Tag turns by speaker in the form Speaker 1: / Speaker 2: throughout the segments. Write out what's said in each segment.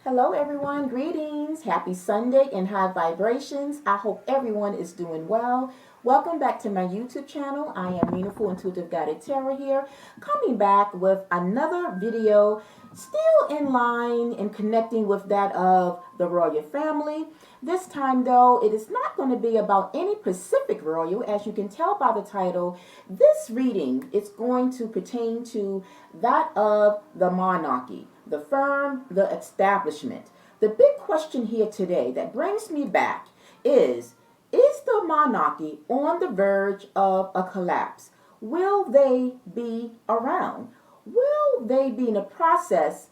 Speaker 1: Hello, everyone. Greetings. Happy Sunday and high vibrations. I hope everyone is doing well. Welcome back to my YouTube channel. I am Meaningful Intuitive Guided Tarot here, coming back with another video, still in line and connecting with that of the royal family. This time, though, it is not going to be about any specific royal. As you can tell by the title, this reading is going to pertain to that of the monarchy, the firm, the establishment. The big question here today that brings me back is the monarchy on the verge of a collapse? Will they be around? Will they be in the process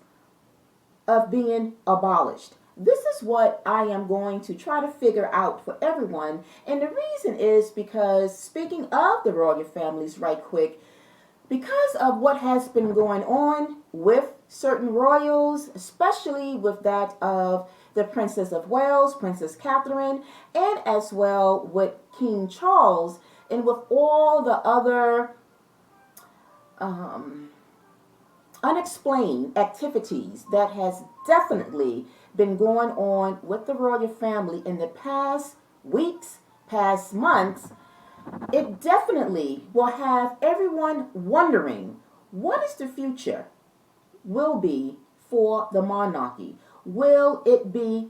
Speaker 1: of being abolished? This is what I am going to try to figure out for everyone. And the reason is because, speaking of the royal families, right quick, because of what has been going on with certain royals, especially with that of the Princess of Wales, Princess Catherine, and as well with King Charles, and with all the other unexplained activities that has definitely been going on with the royal family in the past weeks, past months, it definitely will have everyone wondering what is the future will be for the monarchy. Will it be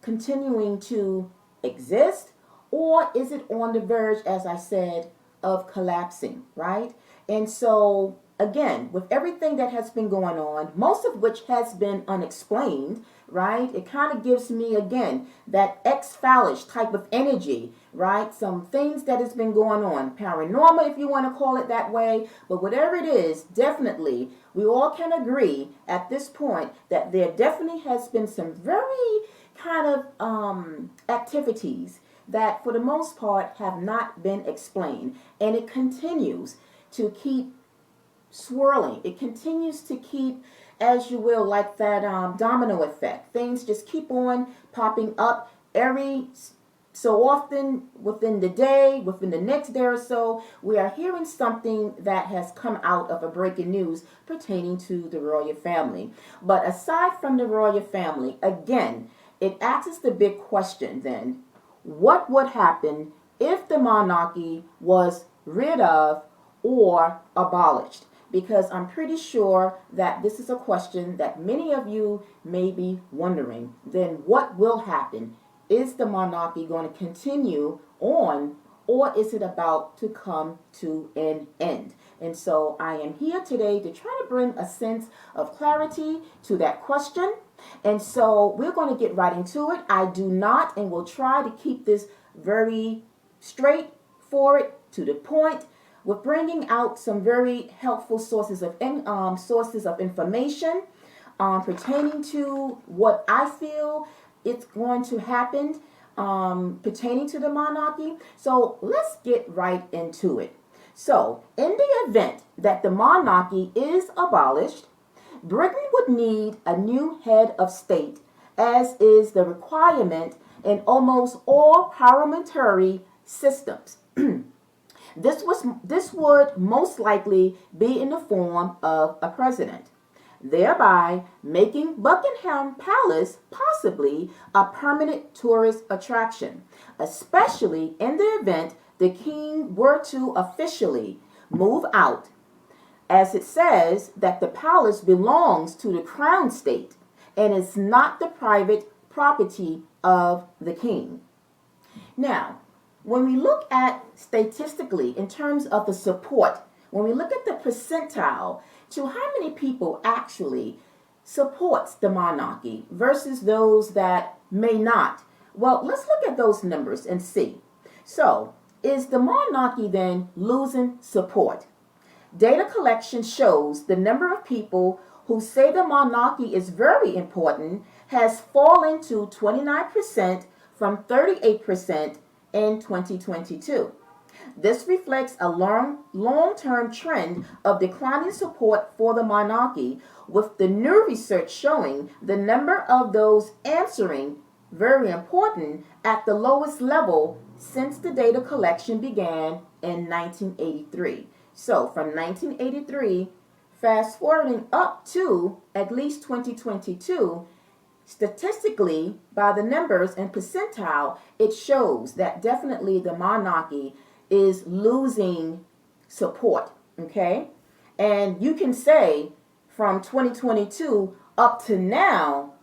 Speaker 1: continuing to exist, or is it on the verge, as I said, of collapsing, right? And so, again, with everything that has been going on, most of which has been unexplained, right? It kind of gives me, again, that X-Falish type of energy, right? Some things that has been going on, paranormal, if you want to call it that way, but whatever it is, definitely, we all can agree at this point that there definitely has been some very kind of activities that for the most part have not been explained, and it continues to keep swirling. It continues to keep, as you will, like that domino effect. Things just keep on popping up every so often within the day, within the next day or so. We are hearing something that has come out of a breaking news pertaining to the royal family. But aside from the royal family, again, it asks the big question then, what would happen if the monarchy was rid of or abolished? Because I'm pretty sure that this is a question that many of you may be wondering. Then what will happen? Is the monarchy going to continue on, or is it about to come to an end? And so I am here today to try to bring a sense of clarity to that question. And so we're going to get right into it. I do not and will try to keep this very straightforward, to the point, with bringing out some very helpful sources of information pertaining to what I feel it's going to happen pertaining to the monarchy. So let's get right into it. So, in the event that the monarchy is abolished, Britain would need a new head of state, as is the requirement in almost all parliamentary systems. This would most likely be in the form of a president, thereby making Buckingham Palace possibly a permanent tourist attraction, especially in the event the king were to officially move out, as it says that the palace belongs to the crown state and is not the private property of the king. Now, when we look at statistically in terms of the support, when we look at the percentile to how many people actually supports the monarchy versus those that may not, well, let's look at those numbers and see. So, is the monarchy then losing support? Data collection shows the number of people who say the monarchy is very important has fallen to 29% from 38% in 2022. This reflects a long-term trend of declining support for the monarchy, with the new research showing the number of those answering very important at the lowest level since the data collection began in 1983. So from 1983, fast forwarding up to at least 2022, statistically, by the numbers and percentile, it shows that definitely the monarchy is losing support. Okay? And you can say from 2022 up to now,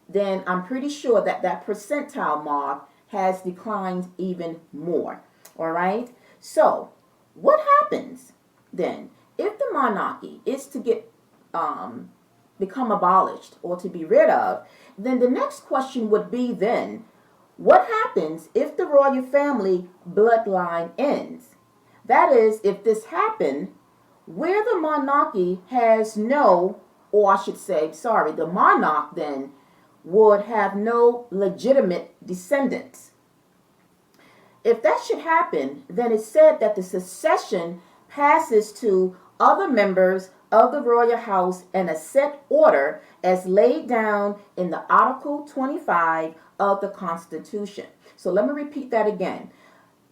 Speaker 1: then I'm pretty sure that that percentile mark has declined even more. All right? So, what happens then if the monarchy is to get become abolished or to be rid of? Then the next question would be then, what happens if the royal family bloodline ends? That is, if this happened where the monarchy has no, or I should say, sorry, the monarch then would have no legitimate descendants. If that should happen, then it's said that the succession passes to other members of the royal house in a set order as laid down in the Article 25 of the Constitution. So let me repeat that again.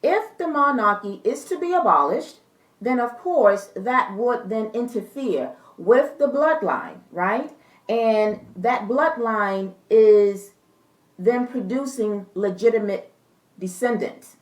Speaker 1: If the monarchy is to be abolished, then of course that would then interfere with the bloodline, right? And that bloodline is then producing legitimate descendants.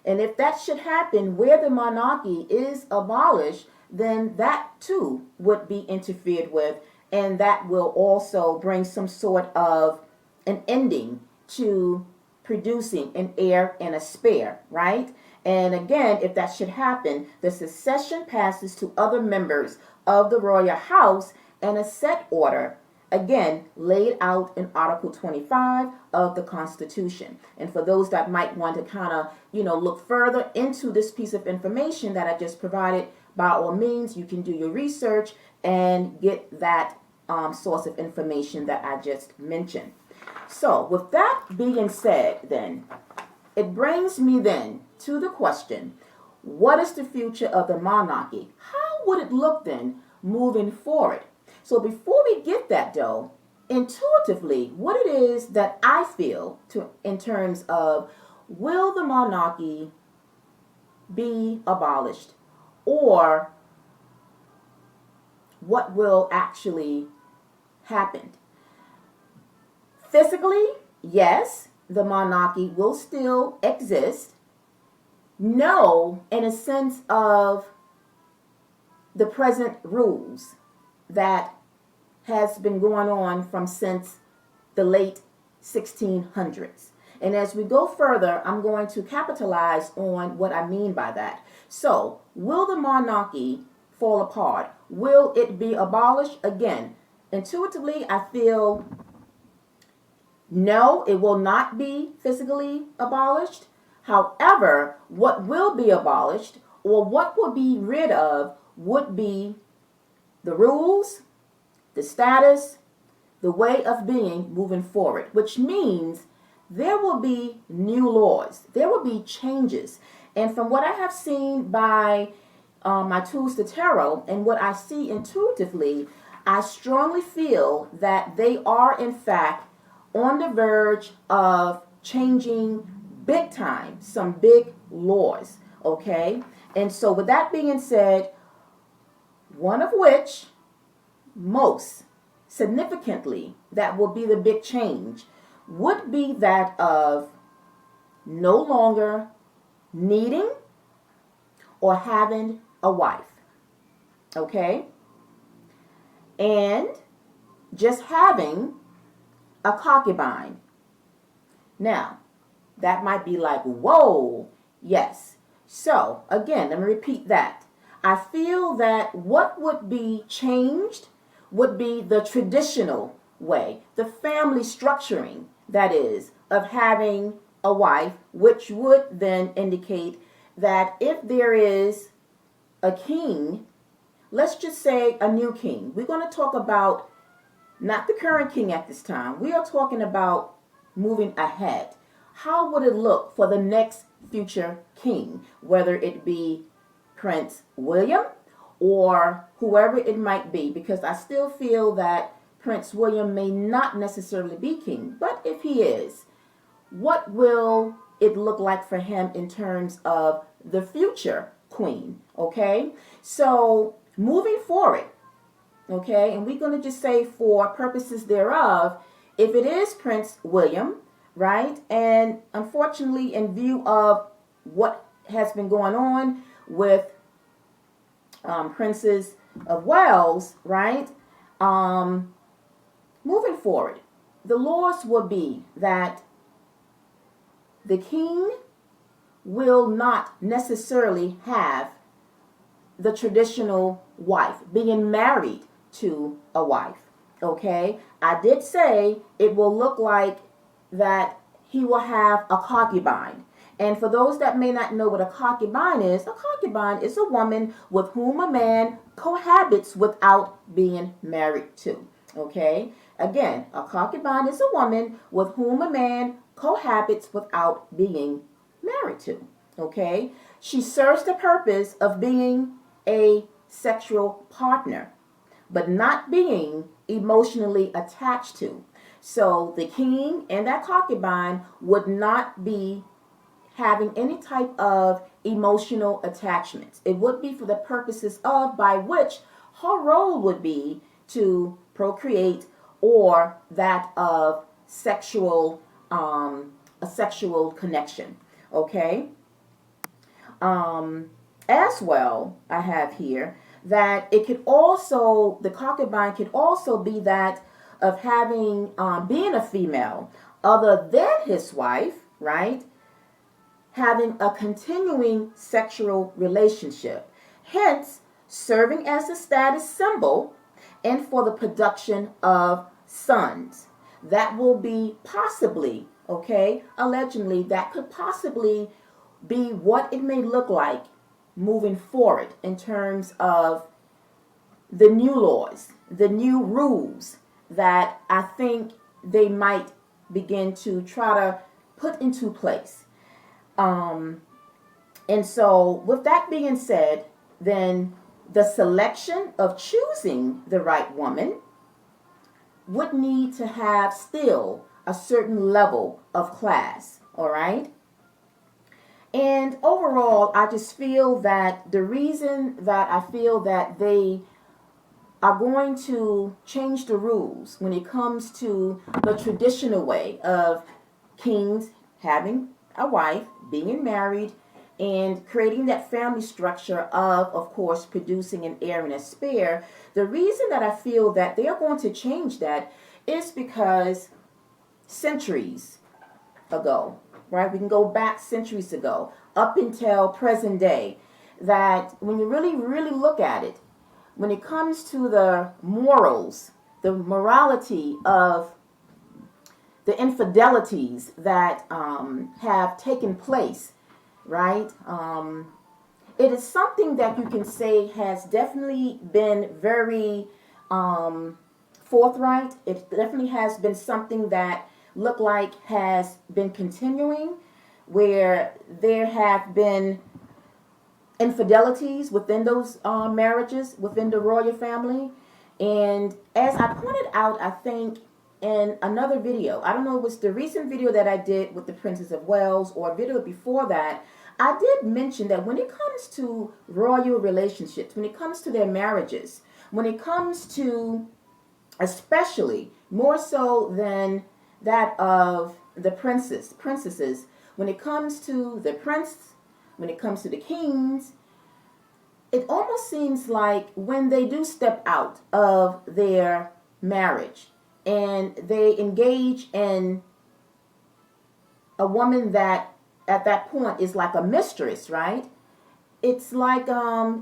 Speaker 1: And if that should happen where the monarchy is abolished, then that too would be interfered with, and that will also bring some sort of an ending to producing an heir and a spare, right? And again, if that should happen, the succession passes to other members of the royal house in a set order, again laid out in Article 25 of the Constitution. And for those that might want to kind of, look further into this piece of information that I just provided, by all means, you can do your research and get that source of information that I just mentioned. So with that being said, then, it brings me then to the question, what is the future of the monarchy? How would it look then moving forward? So before we get that though, intuitively, what it is that I feel in terms of, will the monarchy be abolished? Or what will actually happen? Physically, yes, the monarchy will still exist. No, in a sense of the present rules that has been going on from since the late 1600s. And as we go further, I'm going to capitalize on what I mean by that. So, will the monarchy fall apart? Will it be abolished? Again, intuitively, I feel no, it will not be physically abolished. However, what will be abolished, or what will be rid of, would be the rules, the status, the way of being moving forward, which means there will be new laws. There will be changes. And from what I have seen by my tools to tarot and what I see intuitively, I strongly feel that they are in fact on the verge of changing big time, some big laws, okay? And so with that being said, one of which, most significantly, that will be the big change, would be that of no longer needing or having a wife, okay? And just having a concubine. Now, that might be like, whoa, yes. So, again, let me repeat that. I feel that what would be changed would be the traditional way, the family structuring, that is, of having a wife, which would then indicate that if there is a king, let's just say a new king. We're going to talk about not the current king at this time. We are talking about moving ahead. How would it look for the next future king, whether it be Prince William or whoever it might be? Because I still feel that Prince William may not necessarily be king, but if he is, what will it look like for him in terms of the future queen? Okay, so moving forward, okay, and we're going to just say for purposes thereof, if it is Prince William, right, and unfortunately, in view of what has been going on with Princes of Wales, right, um, moving forward, the laws will be that the king will not necessarily have the traditional wife, being married to a wife. Okay? I did say it will look like that he will have a concubine. And for those that may not know what a concubine is a woman with whom a man cohabits without being married to. Okay? Again, a concubine is a woman with whom a man cohabits without being married to. Okay? She serves the purpose of being a sexual partner, but not being emotionally attached to. So the king and that concubine would not be having any type of emotional attachments. It would be for the purposes of by which her role would be to procreate or that of sexual a sexual connection. Okay. As well, I have here that it could also, the concubine could also be that of having, being a female other than his wife, right? Having a continuing sexual relationship, hence serving as a status symbol and for the production of sons. That will be possibly, okay, allegedly, that could possibly be what it may look like moving forward in terms of the new laws, the new rules that I think they might begin to try to put into place. And so, with that being said, then the selection of choosing the right woman would need to have still a certain level of class, all right? And overall, I just feel that the reason that I feel that they are going to change the rules when it comes to the traditional way of kings having a wife, being married, and creating that family structure of course, producing an heir and a spare. The reason that I feel that they are going to change that is because centuries ago, right? We can go back centuries ago, up until present day, that when you really, really look at it, when it comes to the morals, the morality of the infidelities that have taken place, right? It is something that you can say has definitely been very forthright. It definitely has been something that look like has been continuing, where there have been infidelities within those marriages within the royal family. And as I pointed out, I think in another video, I don't know, it was the recent video that I did with the Princess of Wales or a video before that, I did mention that when it comes to royal relationships, when it comes to their marriages, when it comes to, especially more so than that of the princesses, when it comes to the prince, when it comes to the kings, it almost seems like when they do step out of their marriage and they engage in a woman that at that point is like a mistress, right? It's like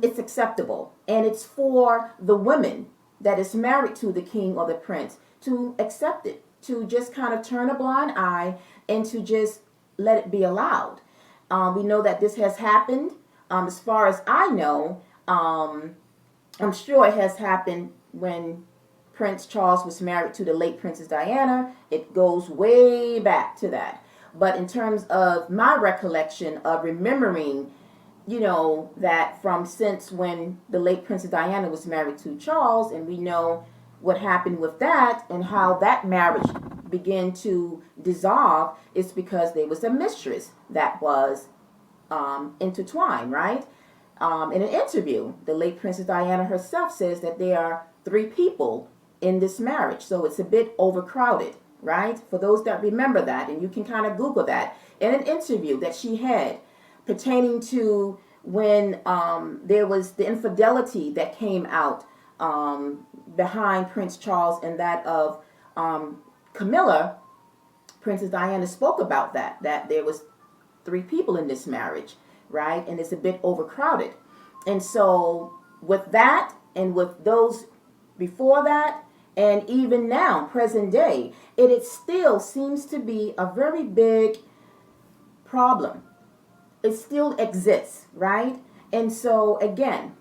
Speaker 1: it's acceptable, and it's for the women that is married to the king or the prince to accept it, to just kind of turn a blind eye and to just let it be allowed. We know that this has happened. As far as I know, I'm sure it has happened when Prince Charles was married to the late Princess Diana. It goes way back to that. But in terms of my recollection of remembering, that from since when the late Princess Diana was married to Charles, and we know what happened with that and how that marriage began to dissolve, is because there was a mistress that was intertwined, right? In an interview, the late Princess Diana herself says that there are 3 people in this marriage, so it's a bit overcrowded. right? For those that remember that, and you can kind of Google that, in an interview that she had pertaining to when there was the infidelity that came out behind Prince Charles and that of Camilla. Princess Diana spoke about that there was three people in this marriage, right? And it's a bit overcrowded. And so with that and with those before that, and even now, present day, it still seems to be a very big problem. It still exists, right? And so again,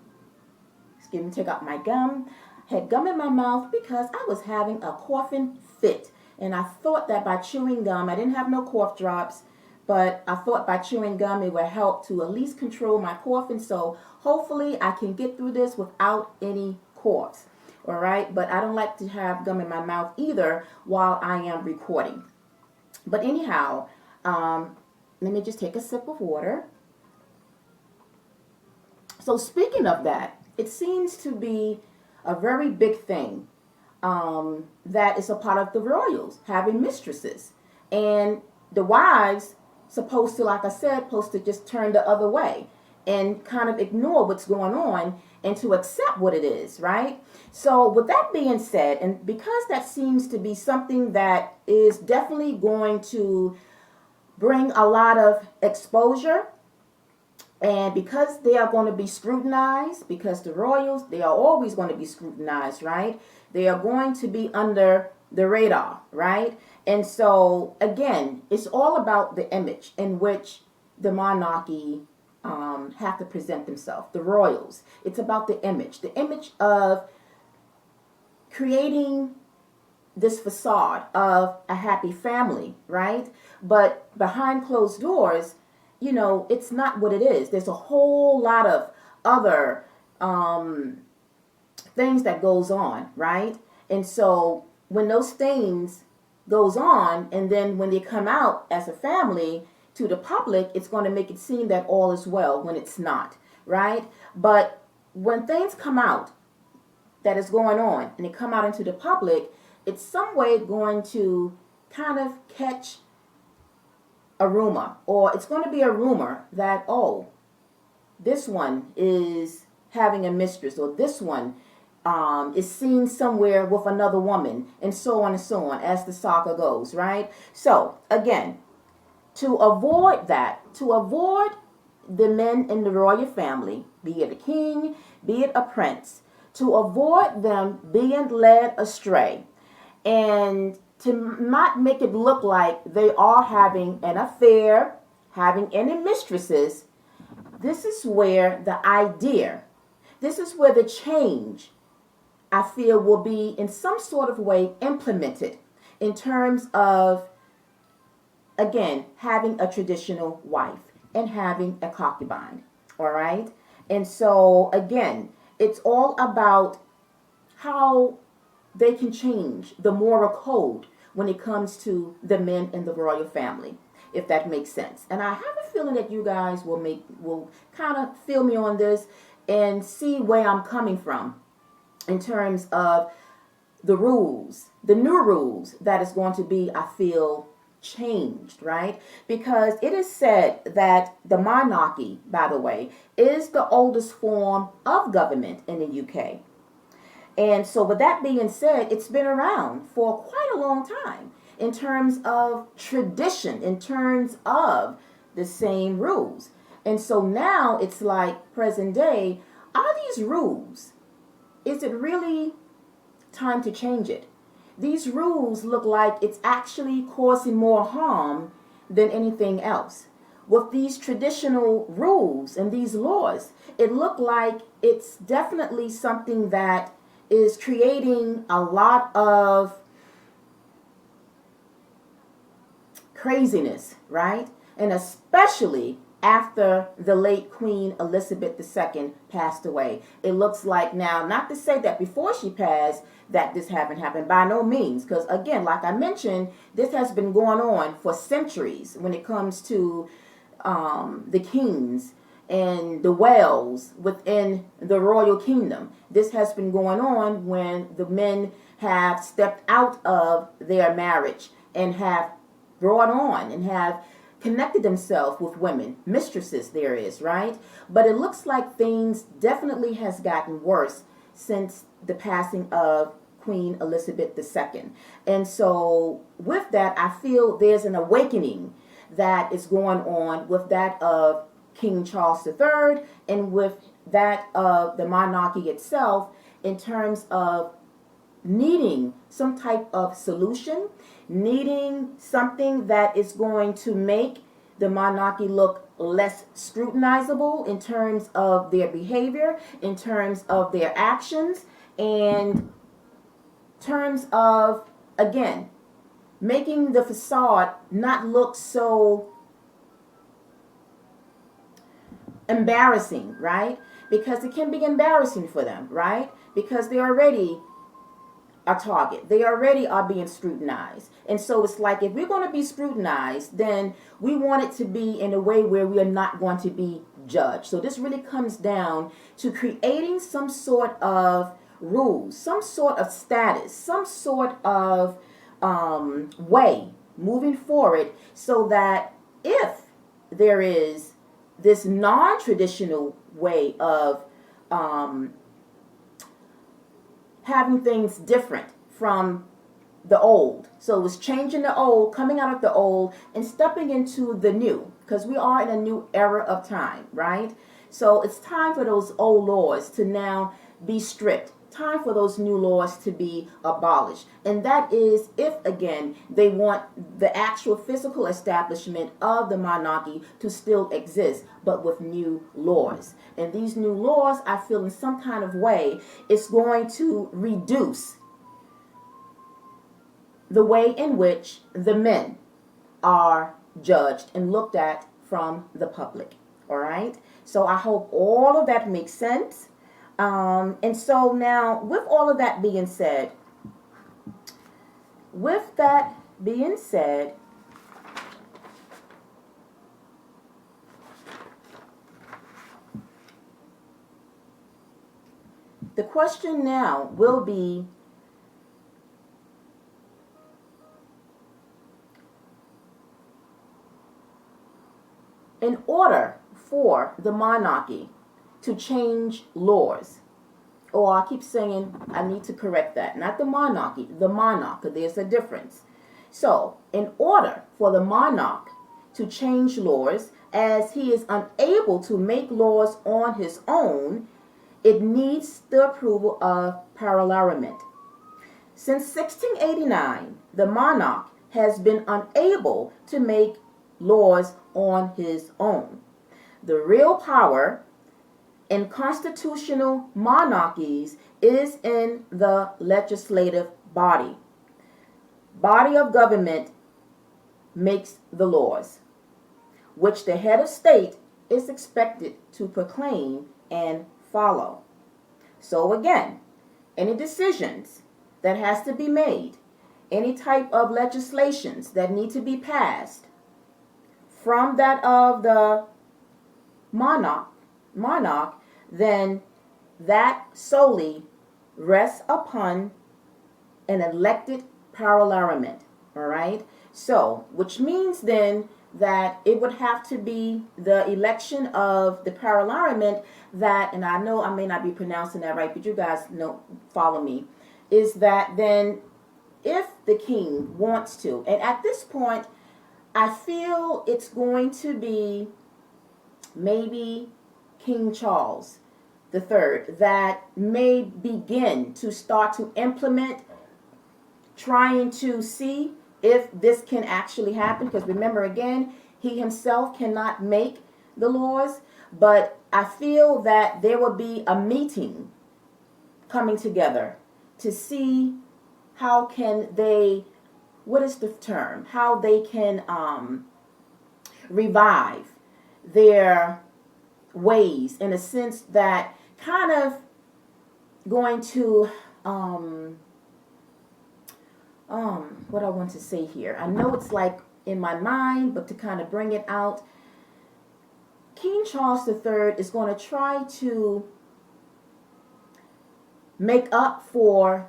Speaker 1: excuse me, take out my gum. Had gum in my mouth because I was having a coughing fit. And I thought that by chewing gum, I didn't have no cough drops, but I thought by chewing gum it would help to at least control my coughing. So hopefully I can get through this without any coughs. All right, but I don't like to have gum in my mouth either while I am recording. But anyhow, let me just take a sip of water. So speaking of that, it seems to be a very big thing that is a part of the royals having mistresses, and the wives supposed to, like I said, supposed to just turn the other way and kind of ignore what's going on and to accept what it is, right? So with that being said, and because that seems to be something that is definitely going to bring a lot of exposure, and because they are going to be scrutinized, because the royals, they are always going to be scrutinized, right? They are going to be under the radar, right? And so, again, it's all about the image in which the monarchy have to present themselves, the royals. It's about the image of creating this facade of a happy family, right? But behind closed doors, you know, it's not what it is. There's a whole lot of other things that goes on, right? And so when those things goes on, and then when they come out as a family to the public, it's going to make it seem that all is well when it's not, right? But when things come out that is going on and they come out into the public, it's some way going to kind of catch a rumor, or it's going to be a rumor that, oh, this one is having a mistress, or this one is seen somewhere with another woman, and so on and so on as the saga goes, right? So again, to avoid that, to avoid the men in the royal family, be it a king, be it a prince, to avoid them being led astray, and to not make it look like they are having an affair, having any mistresses, this is where the idea, this is where the change, I feel, will be in some sort of way implemented in terms of, again, having a traditional wife and having a concubine, all right? And so, again, it's all about how they can change the moral code when it comes to the men in the royal family, if that makes sense. And I have a feeling that you guys will kind of feel me on this and see where I'm coming from in terms of the rules, the new rules that is going to be, I feel, changed, right? Because it is said that the monarchy, by the way, is the oldest form of government in the UK. And so with that being said, it's been around for quite a long time in terms of tradition, in terms of the same rules. And so now it's like present day, are these rules, is it really time to change it? These rules look like it's actually causing more harm than anything else. With these traditional rules and these laws, it looked like it's definitely something that is creating a lot of craziness, right? And especially after the late Queen Elizabeth II passed away. It looks like now, not to say that before she passed that this haven't happened, by no means, because again, like I mentioned, this has been going on for centuries when it comes to the kings and the wells within the royal kingdom. This has been going on when the men have stepped out of their marriage and have brought on and have connected themselves with women, mistresses there is, right? But it looks like things definitely has gotten worse since the passing of Queen Elizabeth II. And so with that, I feel there's an awakening that is going on with that of King Charles III and with that of the monarchy itself in terms of needing some type of solution, needing something that is going to make the monarchy look less scrutinizable in terms of their behavior, in terms of their actions, and terms of, again, making the facade not look so embarrassing, right? Because it can be embarrassing for them, right? Because they're already a target. They already are being scrutinized. And so it's like, if we're going to be scrutinized, then we want it to be in a way where we are not going to be judged. So this really comes down to creating some sort of rules, some sort of status, some sort of way moving forward, so that if there is this non-traditional way of having things different from the old. So it was changing the old, coming out of the old, and stepping into the new, because we are in a new era of time, right? So it's time for those old laws to now be stripped. Time for those new laws to be abolished. And that is if, again, they want the actual physical establishment of the monarchy to still exist, but with new laws. And these new laws, I feel in some kind of way, it's going to reduce the way in which the men are judged and looked at from the public. All right? So I hope all of that makes sense. And so now, with all of that being said, the question now will be, in order for the monarchy to change laws, or I keep saying, I need to correct that, not the monarchy, the monarch, there's a difference. So, in order for the monarch to change laws, as he is unable to make laws on his own, it needs the approval of Parliament. Since 1689, the monarch has been unable to make laws on his own. The real power in constitutional monarchies is in the legislative body. Body of government makes the laws, which the head of state is expected to proclaim and follow. So again, any decisions that has to be made, any type of legislations that need to be passed from that of the monarch, then that solely rests upon an elected Parliament. All right? So, which means then that it would have to be the election of the Parliament that, and I know I may not be pronouncing that right, but you guys know, follow me, is that then if the king wants to, and at this point, I feel it's going to be maybe King Charles III that may begin to start to implement, trying to see if this can actually happen. Because remember, again, he himself cannot make the laws, but I feel that there will be a meeting coming together to see how can they, what is the term, how they can revive their ways, in a sense that kind of going to what I want to say here. I know it's like in my mind, but to kind of bring it out, King Charles III is going to try to make up for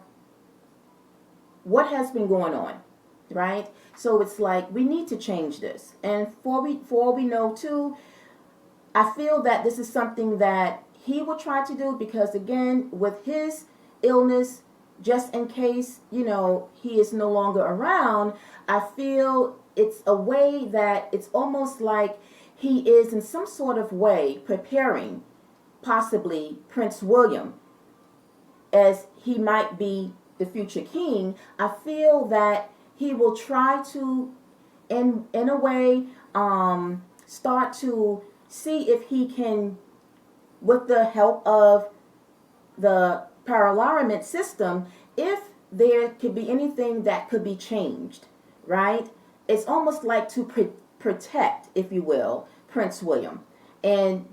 Speaker 1: what has been going on, right? So it's like we need to change this. And for we know too, I feel that this is something that he will try to do because, again, with his illness, just in case, he is no longer around, I feel it's a way that it's almost like he is in some sort of way preparing possibly Prince William as he might be the future king. I feel that he will try to, in a way, start to see if he can, with the help of the parliament system, if there could be anything that could be changed, right? It's almost like to protect, if you will, Prince William and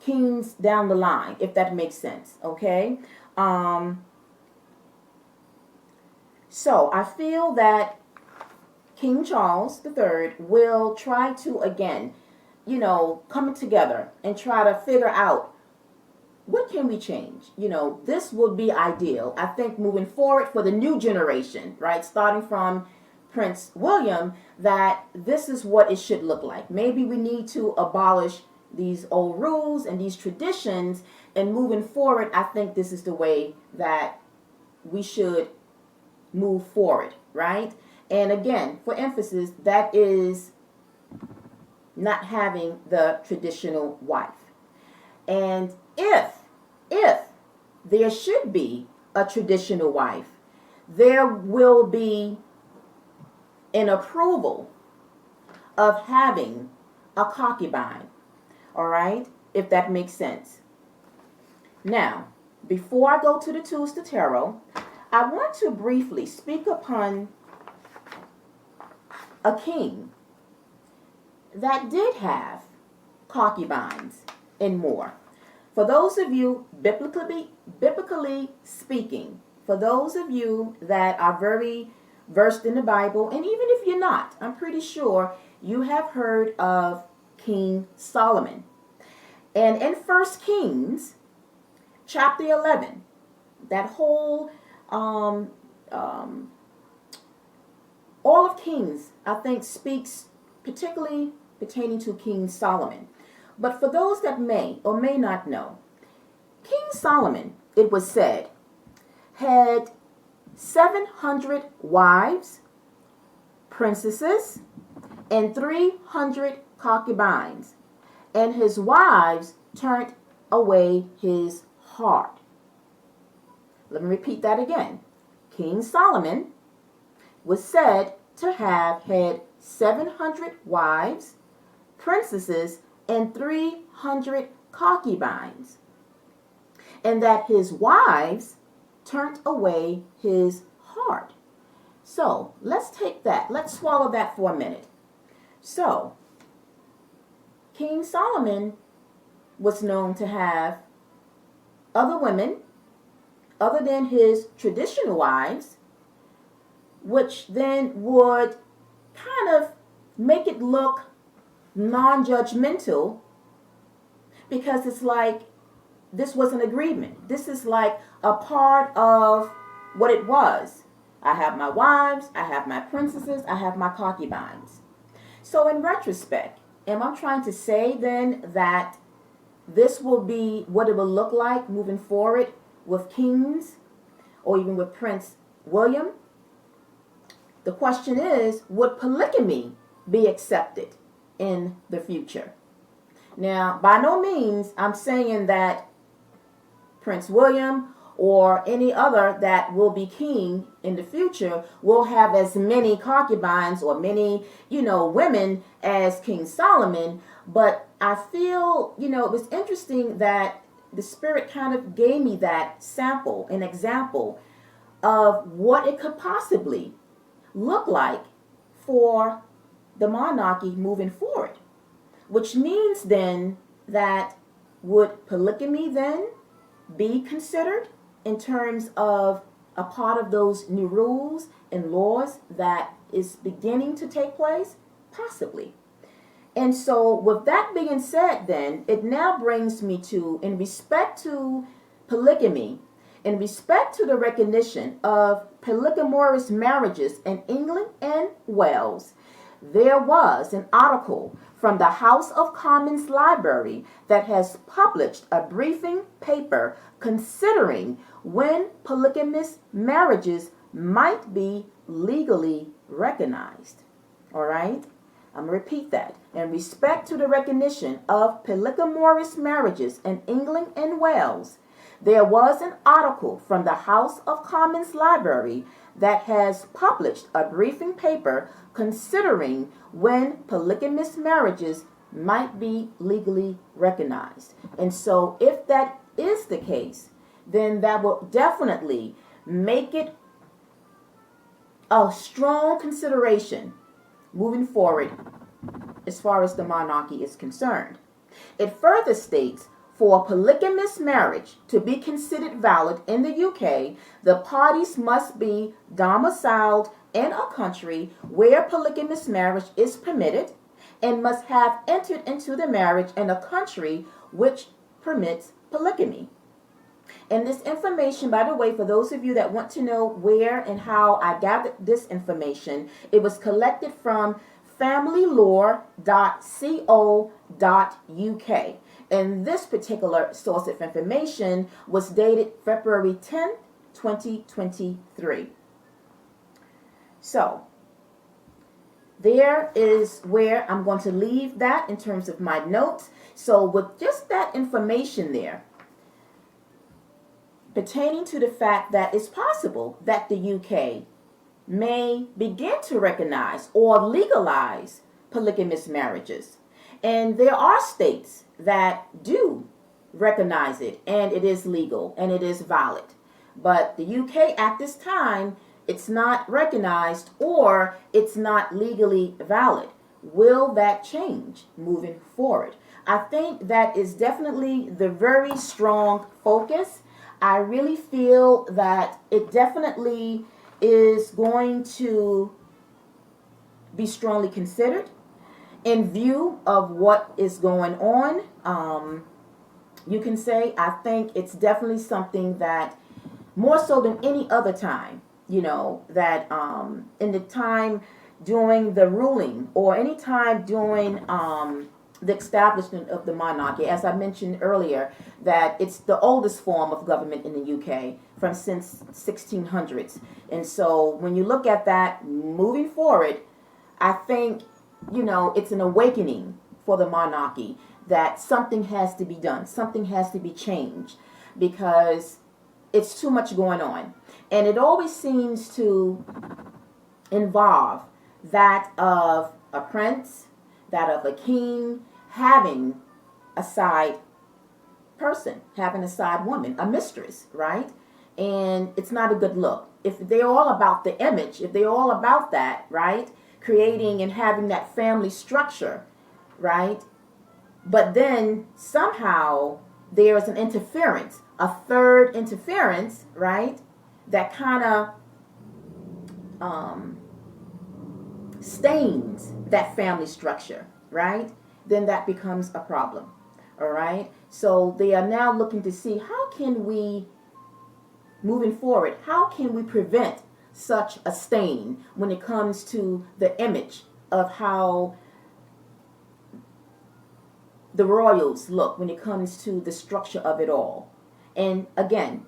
Speaker 1: kings down the line, if that makes sense, okay? So I feel that King Charles III will try to, again, come together and try to figure out what can we change. This would be ideal, I think, moving forward for the new generation, right? Starting from Prince William, that this is what it should look like. Maybe we need to abolish these old rules and these traditions, and moving forward, I think this is the way that we should move forward, right? And again, for emphasis, that is not having the traditional wife. And if there should be a traditional wife, there will be an approval of having a concubine. All right, if that makes sense. Now, before I go to the tools to tarot, I want to briefly speak upon a king that did have concubines and more. For those of you, biblically speaking, for those of you that are very versed in the Bible, and even if you're not, I'm pretty sure you have heard of King Solomon. And in 1 Kings chapter 11, that whole all of Kings, I think, speaks particularly pertaining to King Solomon. But for those that may or may not know, King Solomon, it was said, had 700 wives, princesses, and 300 concubines. And his wives turned away his heart. Let me repeat that again. King Solomon was said to have had 700 wives, princesses, and 300 concubines, and that his wives turned away his heart. So let's take that. Let's swallow that for a minute. So King Solomon was known to have other women other than his traditional wives, which then would kind of make it look non-judgmental, because it's like this was an agreement. This is like a part of what it was. I have my wives, I have my princesses, I have my concubines. So in retrospect, am I trying to say then that this will be what it will look like moving forward with kings or even with Prince William? The question is, would polygamy be accepted in the future? Now, by no means I'm saying that Prince William or any other that will be king in the future will have as many concubines or many, women as King Solomon. But I feel, it was interesting that the Spirit kind of gave me that sample, an example of what it could possibly look like for the monarchy moving forward. Which means then that would polygamy then be considered in terms of a part of those new rules and laws that is beginning to take place? Possibly. And so with that being said then, it now brings me to, in respect to polygamy, In respect to the recognition of polygamous marriages in England and Wales, there was an article from the House of Commons Library that has published a briefing paper considering when polygamous marriages might be legally recognized. All right? I'm going to repeat that. In respect to the recognition of polygamous marriages in England and Wales, there was an article from the House of Commons Library that has published a briefing paper considering when polygamous marriages might be legally recognized. And so if that is the case, then that will definitely make it a strong consideration moving forward as far as the monarchy is concerned. It further states, for a polygamous marriage to be considered valid in the UK, the parties must be domiciled in a country where polygamous marriage is permitted and must have entered into the marriage in a country which permits polygamy. And this information, by the way, for those of you that want to know where and how I gathered this information, it was collected from familylore.co.uk. And this particular source of information was dated February 10th, 2023. So, there is where I'm going to leave that in terms of my notes. So, with just that information there, pertaining to the fact that it's possible that the UK may begin to recognize or legalize polygamous marriages. And there are states that do recognize it, and it is legal and it is valid. But the UK at this time, it's not recognized or it's not legally valid. Will that change moving forward? I think that is definitely the very strong focus. I really feel that it definitely is going to be strongly considered in view of what is going on. You can say, I think it's definitely something that more so than any other time, that in the time during the ruling or any time during the establishment of the monarchy, as I mentioned earlier, that it's the oldest form of government in the UK from since 1600s. And so when you look at that moving forward, I think, it's an awakening for the monarchy that something has to be done. Something has to be changed because it's too much going on. And it always seems to involve that of a prince, that of a king, having a side person, having a side woman, a mistress, right? And it's not a good look. If they're all about the image, if they're all about that, right? Creating and having that family structure, right? But then somehow there is an interference, a third interference, right? That kind of stains that family structure, right? Then that becomes a problem, all right? So they are now looking to see how can we, moving forward, how can we prevent such a stain when it comes to the image of how the royals look when it comes to the structure of it all. And again,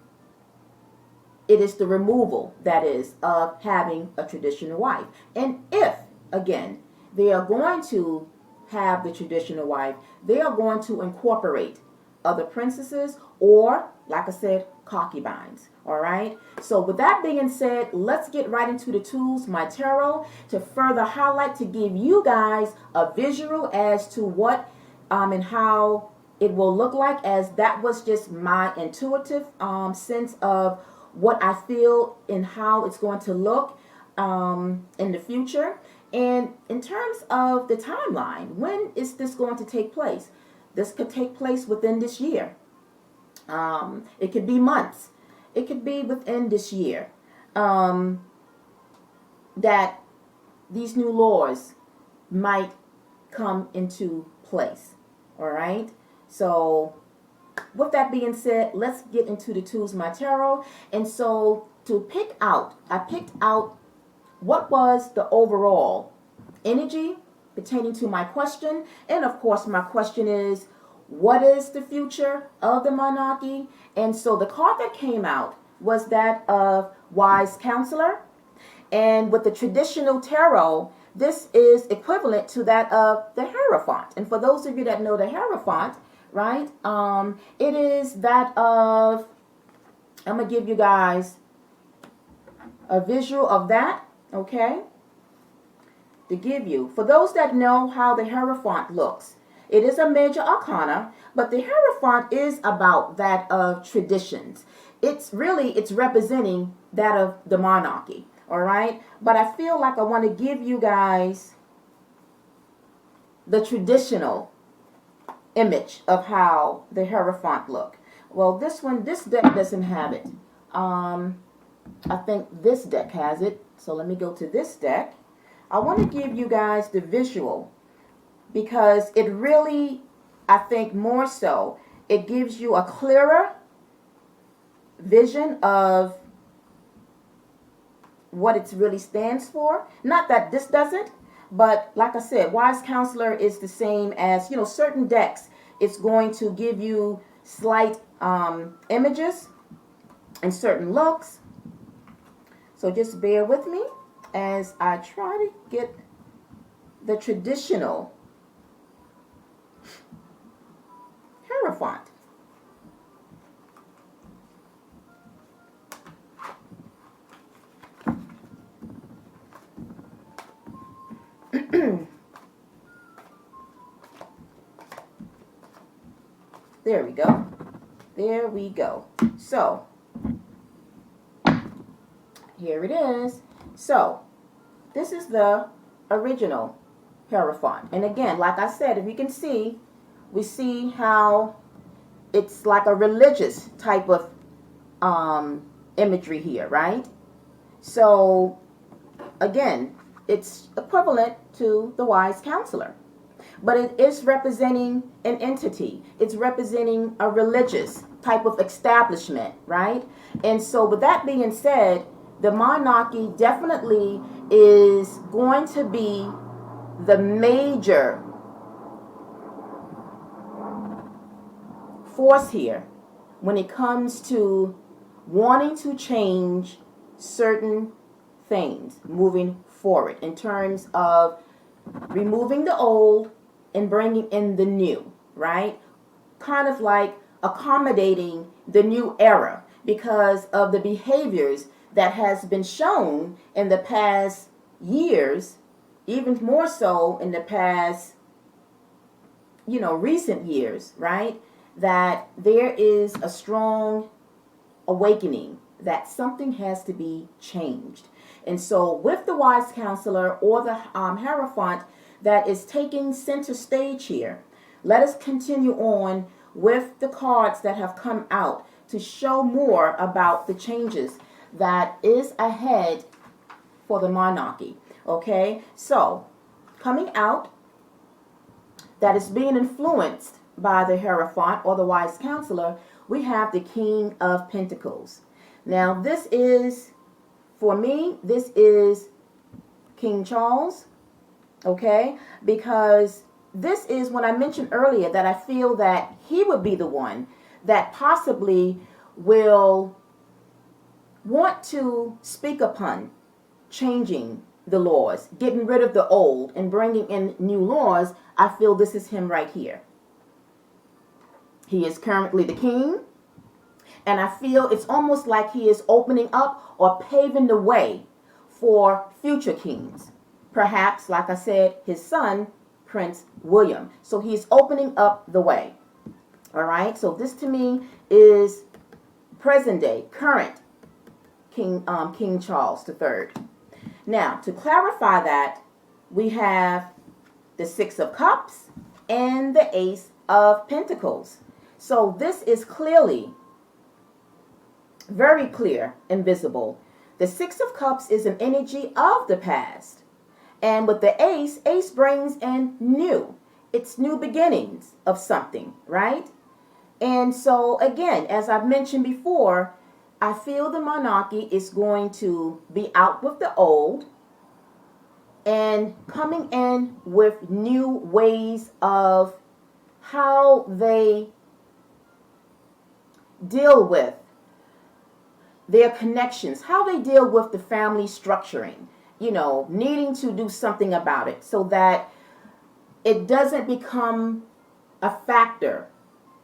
Speaker 1: it is the removal, that is, of having a traditional wife. And if, again, they are going to have the traditional wife, they are going to incorporate other princesses or, like I said, concubines. All right. So with that being said, let's get right into the tools, my tarot, to further highlight, to give you guys a visual as to what and how it will look like, as that was just my intuitive sense of what I feel and how it's going to look in the future. And in terms of the timeline, when is this going to take place? This could take place within this year. It could be months. It could be within this year that these new laws might come into place. All right. So with that being said, let's get into the tools my tarot. And so I picked out what was the overall energy pertaining to my question. And of course, my question is, what is the future of the monarchy? And so the card that came out was that of Wise Counselor. And with the traditional tarot, this is equivalent to that of the Hierophant. And for those of you that know the Hierophant, right, it is that of, I'm going to give you guys a visual of that, okay, to give you. For those that know how the Hierophant looks, it is a major arcana, but the Hierophant is about that of traditions. It's representing that of the monarchy. All right, but I feel like I want to give you guys the traditional image of how the Hierophant look. Well, this deck doesn't have it. I think this deck has it. So let me go to this deck. I want to give you guys the visual because it really, I think more so, it gives you a clearer vision of what it really stands for. Not that this doesn't, but like I said, Wise Counselor is the same as, certain decks. It's going to give you slight images and certain looks. So just bear with me as I try to get the traditional Hierophant. There we go. There we go. So, here it is. So, this is the original Hierophant. And again, like I said, if you can see, we see how it's like a religious type of imagery here, right? So, again, it's equivalent to the Wise Counselor. But it is representing an entity. It's representing a religious type of establishment, right? And so with that being said, the monarchy definitely is going to be the major force here when it comes to wanting to change certain things moving forward in terms of removing the old and bringing in the new, right? Kind of like accommodating the new era because of the behaviors that has been shown in the past years, even more so in the past, recent years, right? That there is a strong awakening that something has to be changed. And so with the Wise Counselor or the Hierophant that is taking center stage here, let us continue on with the cards that have come out to show more about the changes that is ahead for the monarchy. Okay, so coming out that is being influenced by the Hierophant or the Wise Counselor, we have the King of Pentacles. Now this is, for me, this is King Charles, okay? Because this is when I mentioned earlier that I feel that he would be the one that possibly will want to speak upon changing the laws, getting rid of the old and bringing in new laws. I feel this is him right here. He is currently the king, and I feel it's almost like he is opening up or paving the way for future kings. Perhaps, like I said, his son, Prince William. So he's opening up the way. All right, so this to me is present day, current King Charles III. Now, to clarify that, we have the Six of Cups and the Ace of Pentacles. So this is clearly, very clear and visible. The Six of Cups is an energy of the past. And with the Ace, Ace brings in new. It's new beginnings of something, right? And so, again, as I've mentioned before, I feel the monarchy is going to be out with the old and coming in with new ways of how they deal with their connections, how they deal with the family structuring, needing to do something about it so that it doesn't become a factor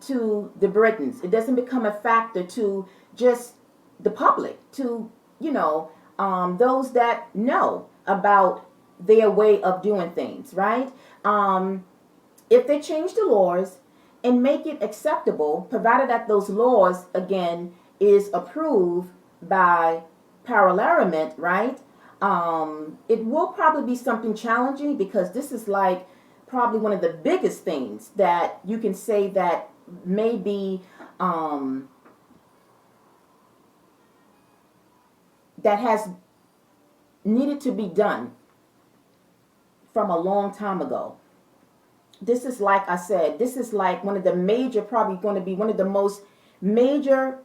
Speaker 1: to the Britons. It doesn't become a factor to just the public, to, those that know about their way of doing things, right? If they change the laws and make it acceptable, provided that those laws, again, is approved by parliament, right? It will probably be something challenging because this is like probably one of the biggest things that you can say that may be that has needed to be done from a long time ago. This is, like I said, this is like one of the major, probably going to be one of the most major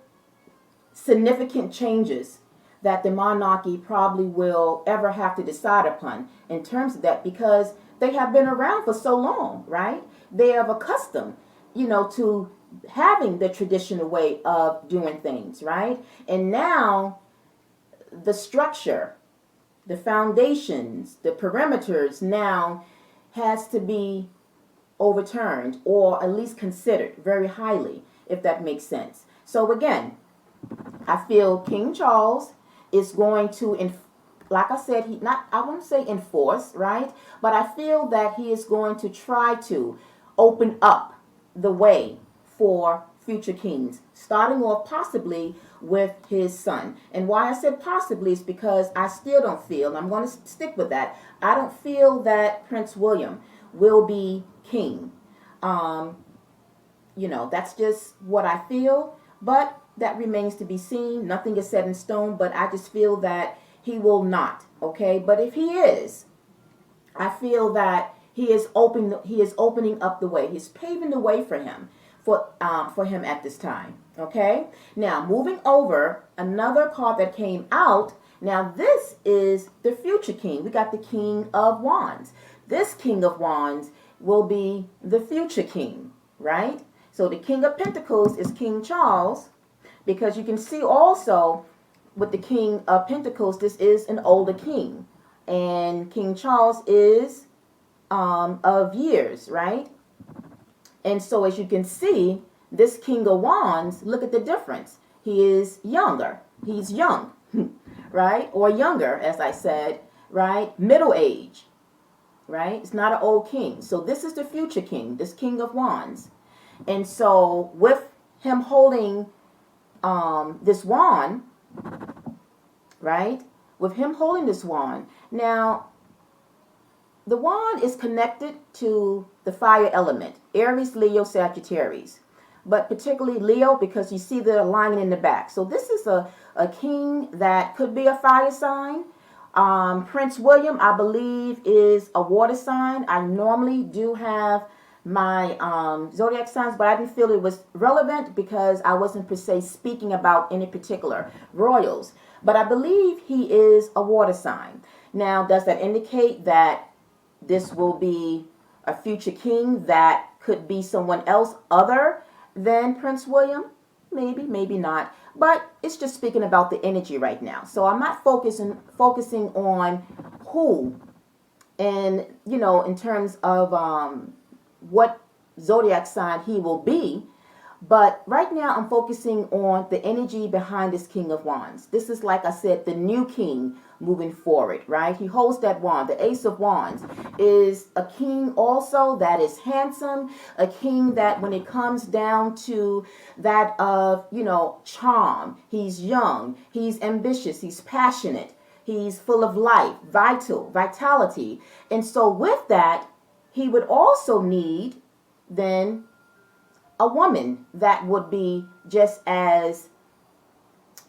Speaker 1: significant changes that the monarchy probably will ever have to decide upon in terms of that, because they have been around for so long, right? They have accustomed, to having the traditional way of doing things, right? And now the structure, the foundations, the perimeters now has to be overturned or at least considered very highly, if that makes sense. So again, I feel King Charles is going to, like I said, I won't say enforce, right? But I feel that he is going to try to open up the way for future kings, starting off possibly with his son. And why I said possibly is because I still don't feel, and I'm going to stick with that, I don't feel that Prince William will be king. That's just what I feel, but that remains to be seen. Nothing is set in stone, but I just feel that he will not, okay? But if he is, I feel that he is opening up the way. He's paving the way for him, for him at this time, okay? Now, moving over, another card that came out. Now, this is the future king. We got the King of Wands. This King of Wands will be the future king, right? So the King of Pentacles is King Charles, because you can see also with the King of Pentacles, this is an older king. And King Charles is of years, right? And so as you can see, this King of Wands, look at the difference. He is younger. He's young, right? Or younger, as I said, right? Middle age, right? It's not an old king. So this is the future king, this King of Wands. And so with him holding this wand, right? With him holding this wand. Now, the wand is connected to the fire element, Aries, Leo, Sagittarius. But particularly Leo, because you see the alignment in the back. So this is a king that could be a fire sign. Prince William, I believe, is a water sign. I normally do have my zodiac signs, but I didn't feel it was relevant because I wasn't per se speaking about any particular royals. But I believe he is a water sign. Now, does that indicate that this will be a future king that could be someone else other than Prince William? Maybe, maybe not. But it's just speaking about the energy right now. So I'm not focusing on who, and in terms of what zodiac sign he will be. But right now I'm focusing on the energy behind this King of Wands. This is, like I said, the new king moving forward, right? He holds that wand. The Ace of Wands is a king also that is handsome, a king that when it comes down to that of, charm, he's young, he's ambitious, he's passionate, he's full of life, vitality. And so with that, he would also need then a woman that would be just as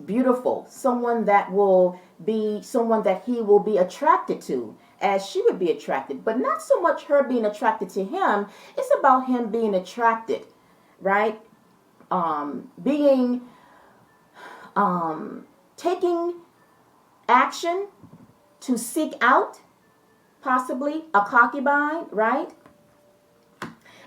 Speaker 1: beautiful, someone that will be someone that he will be attracted to as she would be attracted, but not so much her being attracted to him. It's about him being attracted, right, being taking action to seek out possibly a concubine, right?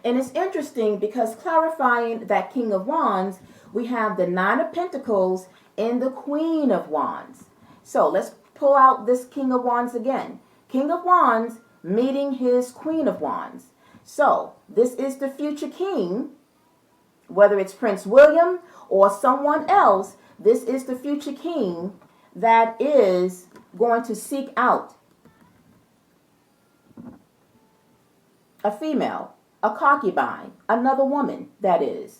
Speaker 1: And it's interesting because clarifying that King of Wands, we have the Nine of Pentacles and the Queen of Wands. So let's pull out this King of Wands again. King of Wands meeting his Queen of Wands. So this is the future king, whether it's Prince William or someone else, this is the future king that is going to seek out a female, a concubine, another woman, that is.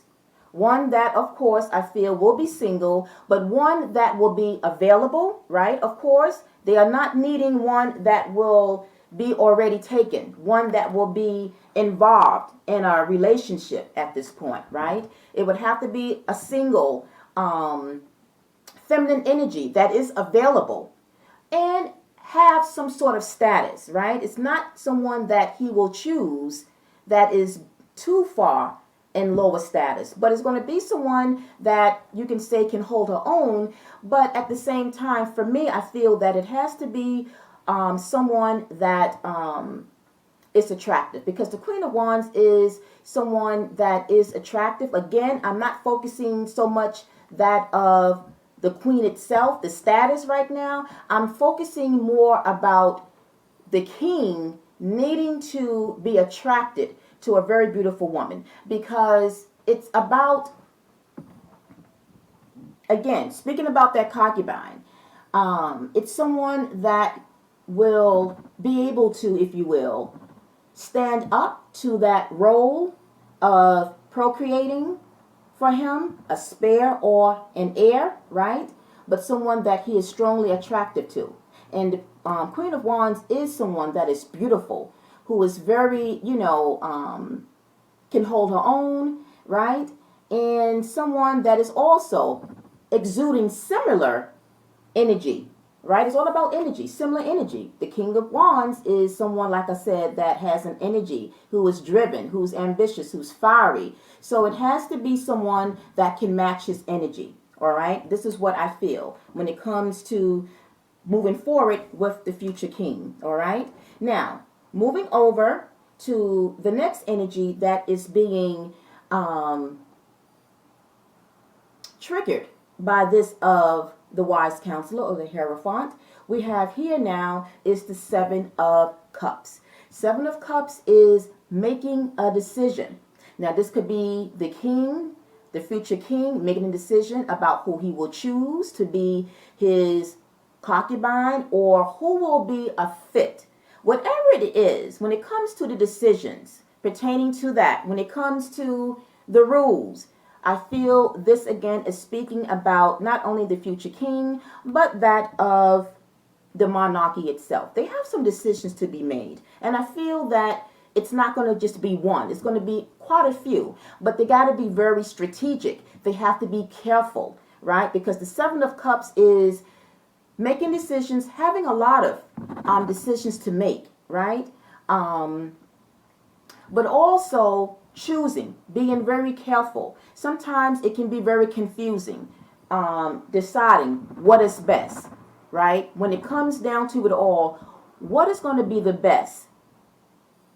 Speaker 1: One that, of course, I feel will be single, but one that will be available, right? Of course, they are not needing one that will be already taken, one that will be involved in a relationship at this point, right? It would have to be a single feminine energy that is available and have some sort of status, right? It's not someone that he will choose that is too far in lower status, but it's going to be someone that you can say can hold her own. But at the same time, for me, I feel that it has to be someone that is attractive, because the Queen of Wands is someone that is attractive. Again, I'm not focusing so much that of the queen itself, the status right now. I'm focusing more about the king needing to be attracted to a very beautiful woman, because it's about, again, speaking about that concubine, it's someone that will be able to, if you will, stand up to that role of procreating for him, a spare or an heir, right? But someone that he is strongly attracted to. And the Queen of Wands is someone that is beautiful, who is very, can hold her own, right? And someone that is also exuding similar energy, right? It's all about energy, similar energy. The King of Wands is someone, like I said, that has an energy, who is driven, who's ambitious, who's fiery. So it has to be someone that can match his energy, all right? This is what I feel when it comes to moving forward with the future king, all right? Now, moving over to the next energy that is being triggered by this of the wise counselor or the Hierophant, we have here now is the Seven of Cups. Seven of Cups is making a decision. Now, this could be the king, the future king, making a decision about who he will choose to be his concubine, or who will be a fit. Whatever it is, when it comes to the decisions pertaining to that, when it comes to the rules, I feel this again is speaking about not only the future king, but that of the monarchy itself. They have some decisions to be made. And I feel that it's not going to just be one. It's going to be quite a few. But they got to be very strategic. They have to be careful, right? Because the Seven of Cups is making decisions, having a lot of decisions to make, right? But also choosing, being very careful. Sometimes it can be very confusing, deciding what is best, right? When it comes down to it all, what is going to be the best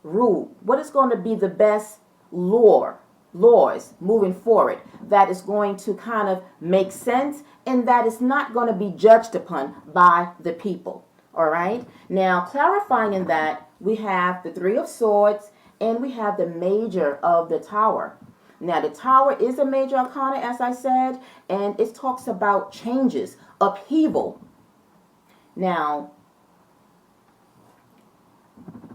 Speaker 1: rule? What is going to be the best laws moving forward that is going to kind of make sense and that is not going to be judged upon by the people, all right? Now, clarifying in that, we have the Three of Swords and we have the Major of the Tower. Now, the Tower is a major arcana, as I said, and it talks about changes, upheaval. Now,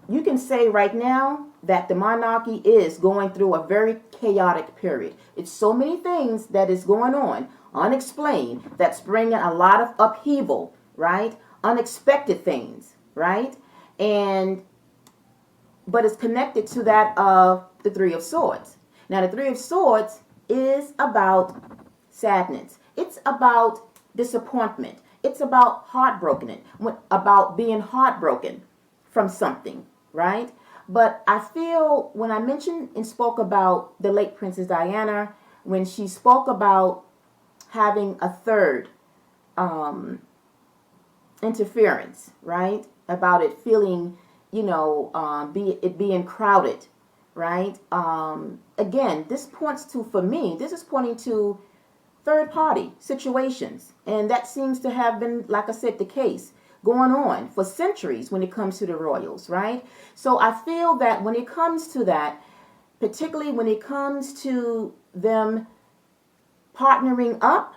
Speaker 1: you can say right now that the monarchy is going through a very chaotic period. It's so many things that is going on, unexplained, that's bringing a lot of upheaval, right? Unexpected things, right? But it's connected to that of the Three of Swords. Now, the Three of Swords is about sadness. It's about disappointment. It's about heartbroken, about being heartbroken from something, right? But I feel when I mentioned and spoke about the late Princess Diana, when she spoke about having a third interference, right? About it feeling, it being crowded, right? Again, this points to, for me, this is pointing to third party situations. And that seems to have been, like I said, the case going on for centuries when it comes to the royals, right? So I feel that when it comes to that, particularly when it comes to them partnering up,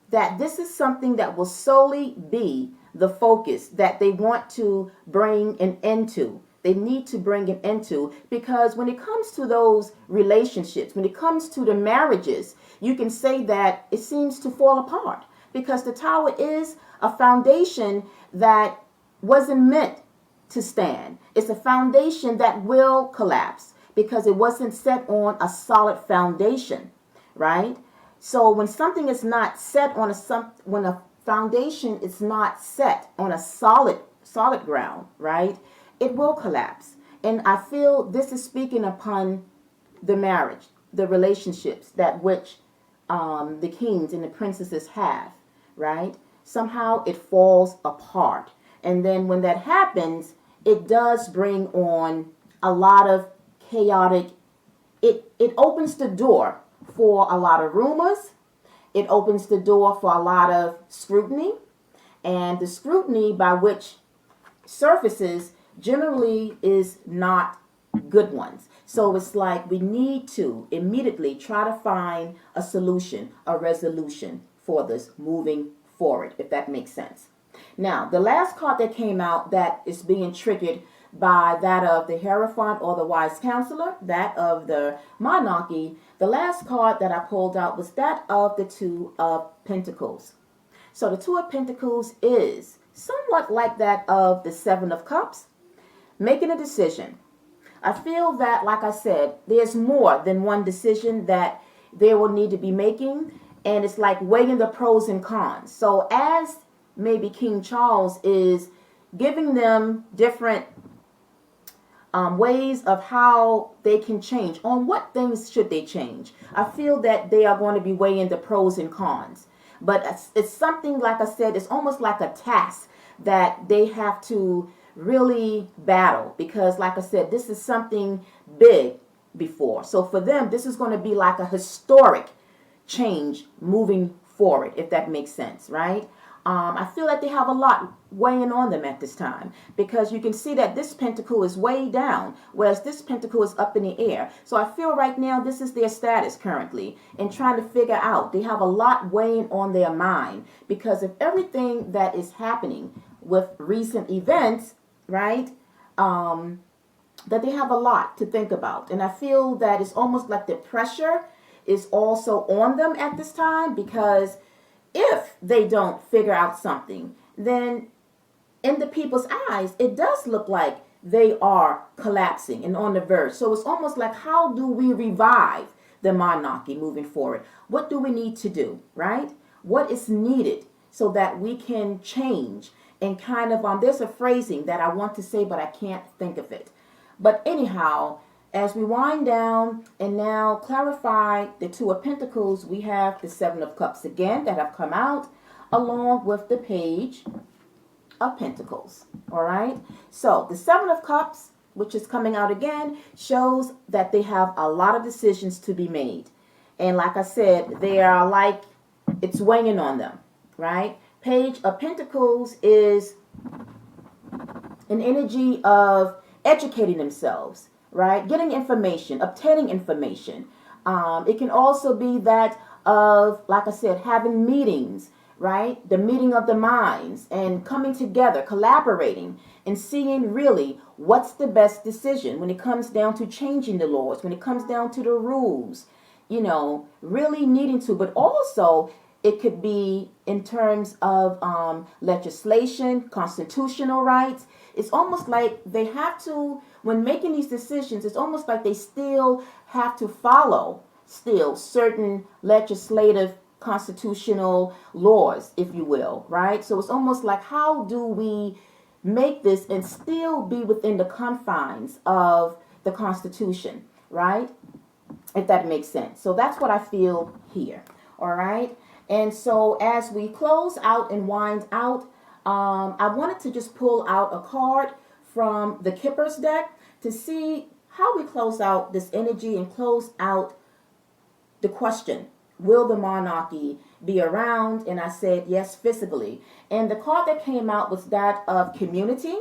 Speaker 1: that this is something that will solely be the focus that they want to bring an end to. They need to bring an end to, because when it comes to those relationships, when it comes to the marriages, you can say that it seems to fall apart, because the tower is a foundation that wasn't meant to stand. It's a foundation that will collapse because it wasn't set on a solid foundation, right? So when something is not set on when a foundation is not set on a solid ground, right, it will collapse. And I feel this is speaking upon the marriage, the relationships that which the kings and the princesses have, right? Somehow it falls apart. And then when that happens, it does bring on a lot of chaotic, it opens the door for a lot of rumors. It opens the door for a lot of scrutiny. And the scrutiny by which surfaces generally is not good ones. So it's like we need to immediately try to find a solution, a resolution for this moving forward, if that makes sense. Now, the last card that came out that is being triggered by that of the Hierophant or the Wise Counselor, that of the Monarchy, the last card that I pulled out was that of the Two of Pentacles. So the Two of Pentacles is somewhat like that of the Seven of Cups, making a decision. I feel that, like I said, there's more than one decision that they will need to be making, and it's like weighing the pros and cons. So as maybe King Charles is giving them different ways of how they can change, on what things should they change, I feel that they are going to be weighing the pros and cons. But it's something, like I said, it's almost like a task that they have to really battle, because like I said, this is something big before. So for them, this is going to be like a historic change moving forward, if that makes sense, right? I feel that they have a lot weighing on them at this time, because you can see that this pentacle is way down, whereas this pentacle is up in the air. So I feel right now this is their status currently, and trying to figure out, they have a lot weighing on their mind because of everything that is happening with recent events, right? That they have a lot to think about. And I feel that it's almost like the pressure is also on them at this time, because if they don't figure out something, then in the people's eyes, it does look like they are collapsing and on the verge. So it's almost like, how do we revive the monarchy moving forward? What do we need to do, right? What is needed so that we can change? And kind of, there's a phrasing that I want to say, but I can't think of it. But anyhow, as we wind down and now clarify the Two of Pentacles, we have the Seven of Cups again that have come out, along with the Page of Pentacles. All right. So the Seven of Cups, which is coming out again, shows that they have a lot of decisions to be made. And like I said, they are like, it's weighing on them, right? Page of Pentacles is an energy of educating themselves, right? Getting information, obtaining information. It can also be that of, like I said, having meetings, right? The meeting of the minds and coming together, collaborating and seeing really what's the best decision when it comes down to changing the laws, when it comes down to the rules, really needing to, but also it could be in terms of legislation, constitutional rights. It's almost like they have to, when making these decisions, it's almost like they still have to follow certain legislative constitutional laws, if you will, right? So it's almost like, how do we make this and still be within the confines of the Constitution, right? if that makes sense. So that's what I feel here. All right. And so as we close out and wind out, I wanted to just pull out a card from the Kipper's deck to see how we close out this energy and close out the question, will the monarchy be around? And I said yes, physically. And the card that came out was that of community.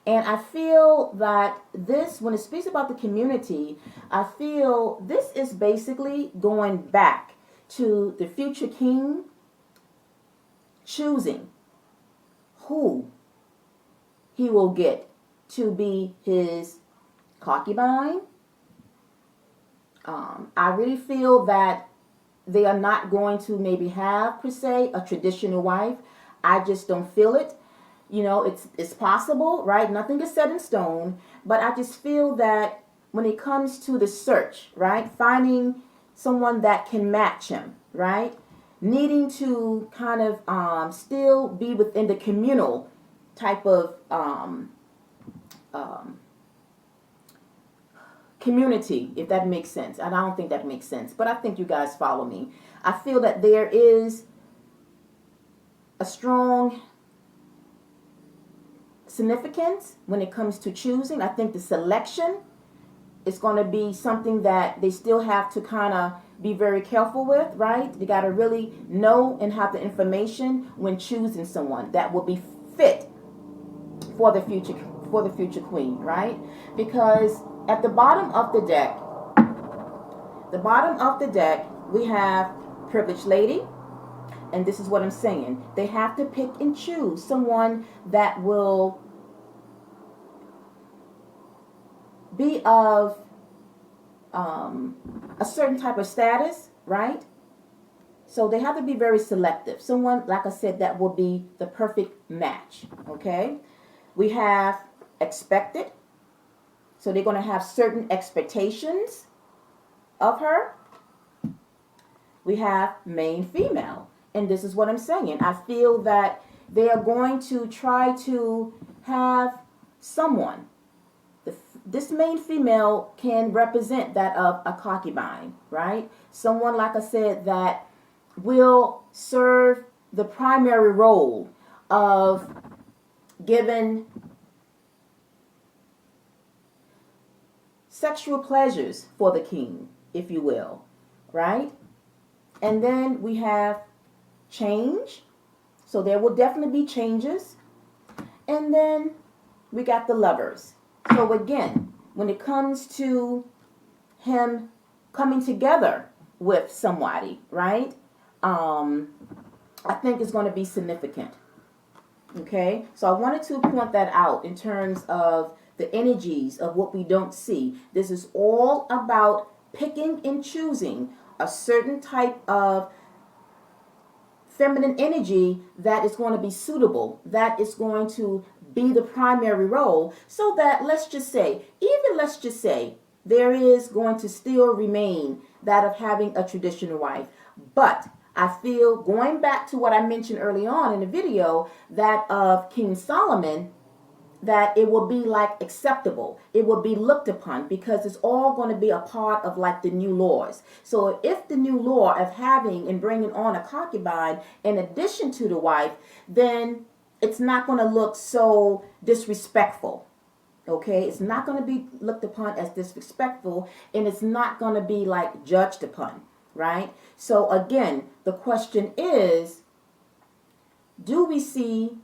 Speaker 1: And I feel that this, when it speaks about the community, I feel this is basically going back to the future king choosing who he will get to be his concubine. I really feel that they are not going to maybe have, per se, a traditional wife. I just don't feel it. You know, it's possible, right? Nothing is set in stone. But I just feel that when it comes to the search, right? Finding someone that can match him, right? Needing to kind of still be within the communal type of community, if that makes sense. And I don't think that makes sense, but I think you guys follow me. I feel that there is a strong significance when it comes to choosing. I think the selection is going to be something that they still have to kind of be very careful with, right? You got to really know and have the information when choosing someone that will be fit for the future queen, right? Because at the bottom of the deck, we have privileged lady, and this is what I'm saying. They have to pick and choose someone that will be of a certain type of status, right? So they have to be very selective. Someone, like I said, that will be the perfect match, okay? We have expected. So they're going to have certain expectations of her. We have main female. And this is what I'm saying. I feel that they are going to try to have someone. This main female can represent that of a concubine, right? Someone, like I said, that will serve the primary role of giving sexual pleasures for the king, if you will, right? And then we have change. So there will definitely be changes. And then we got the lovers. So again, when it comes to him coming together with somebody, right? I think it's going to be significant. Okay? So I wanted to point that out in terms of the energies of what we don't see. This is all about picking and choosing a certain type of feminine energy that is going to be suitable, that is going to be the primary role, so that let's just say there is going to still remain that of having a traditional wife. But I feel, going back to what I mentioned early on in the video, that of King Solomon, that it will be like acceptable. It will be looked upon because it's all going to be a part of like the new laws. So if the new law of having and bringing on a concubine in addition to the wife, then it's not going to look so disrespectful. Okay, it's not going to be looked upon as disrespectful, and it's not going to be like judged upon, right? So again, the question is, do we see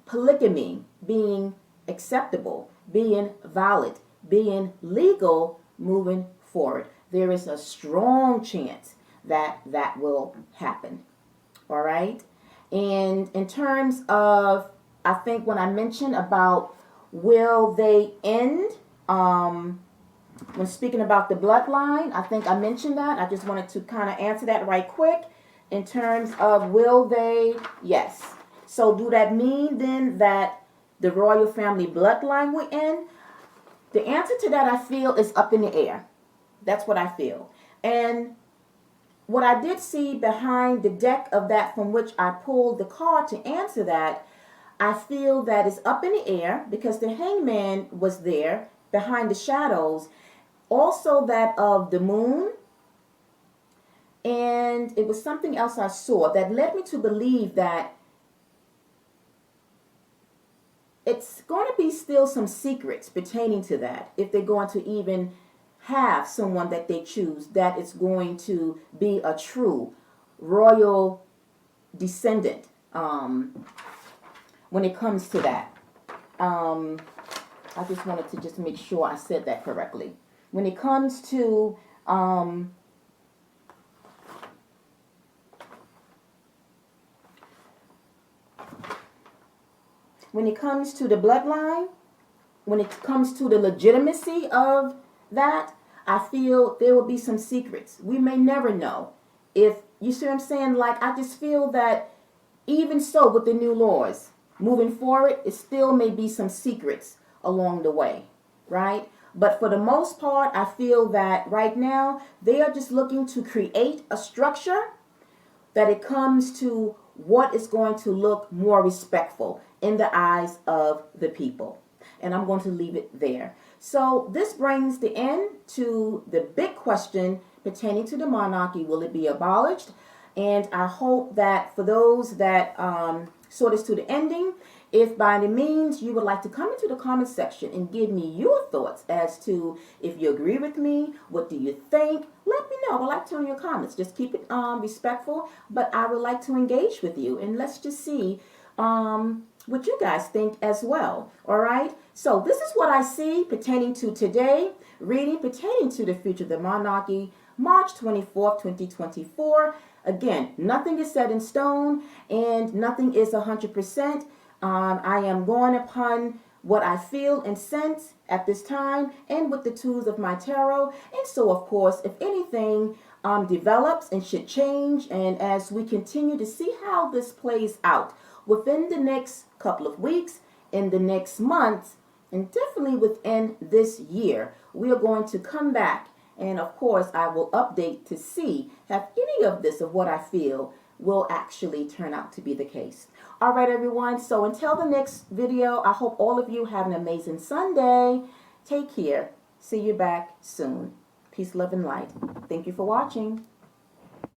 Speaker 1: polygamy being acceptable, being valid, being legal moving forward? There is a strong chance that that will happen. All right. And in terms of, I think when I mentioned about will they end, when speaking about the bloodline, I think I mentioned that. I just wanted to kind of answer that right quick. In terms of will they, yes. So do that mean then that the royal family bloodline will end? The answer to that, I feel, is up in the air. That's what I feel. And what I did see behind the deck of that from which I pulled the card to answer that, I feel that it's up in the air because the hangman was there behind the shadows. also that of the moon, and it was something else I saw that led me to believe that it's going to be still some secrets pertaining to that, if they're going to even have someone that they choose that is going to be a true royal descendant, when it comes to that. I just wanted to just make sure I said that correctly. When it comes to the bloodline, when it comes to the legitimacy of that, I feel there will be some secrets. We may never know. If you see what I'm saying, like, I just feel that even so with the new laws moving forward, it still may be some secrets along the way, right? But for the most part, I feel that right now they are just looking to create a structure that it comes to what is going to look more respectful in the eyes of the people. And I'm going to leave it there. So this brings the end to the big question pertaining to the monarchy. Will it be abolished? And I hope that for those that saw this to the ending, if by any means you would like to come into the comment section and give me your thoughts as to if you agree with me, what do you think? Let me know. I would like to know your comments. Just keep it respectful, but I would like to engage with you, and let's just see what you guys think as well. All right. So this is what I see pertaining to today, reading pertaining to the future of the monarchy, March 24th, 2024. Again, nothing is set in stone and nothing is 100%. I am going upon what I feel and sense at this time and with the tools of my tarot. And so, of course, if anything develops and should change, and as we continue to see how this plays out within the next couple of weeks, in the next months, and definitely within this year, we are going to come back. And of course, I will update to see if any of this, of what I feel, will actually turn out to be the case. All right, everyone. So until the next video, I hope all of you have an amazing Sunday. Take care. See you back soon. Peace, love, and light. Thank you for watching.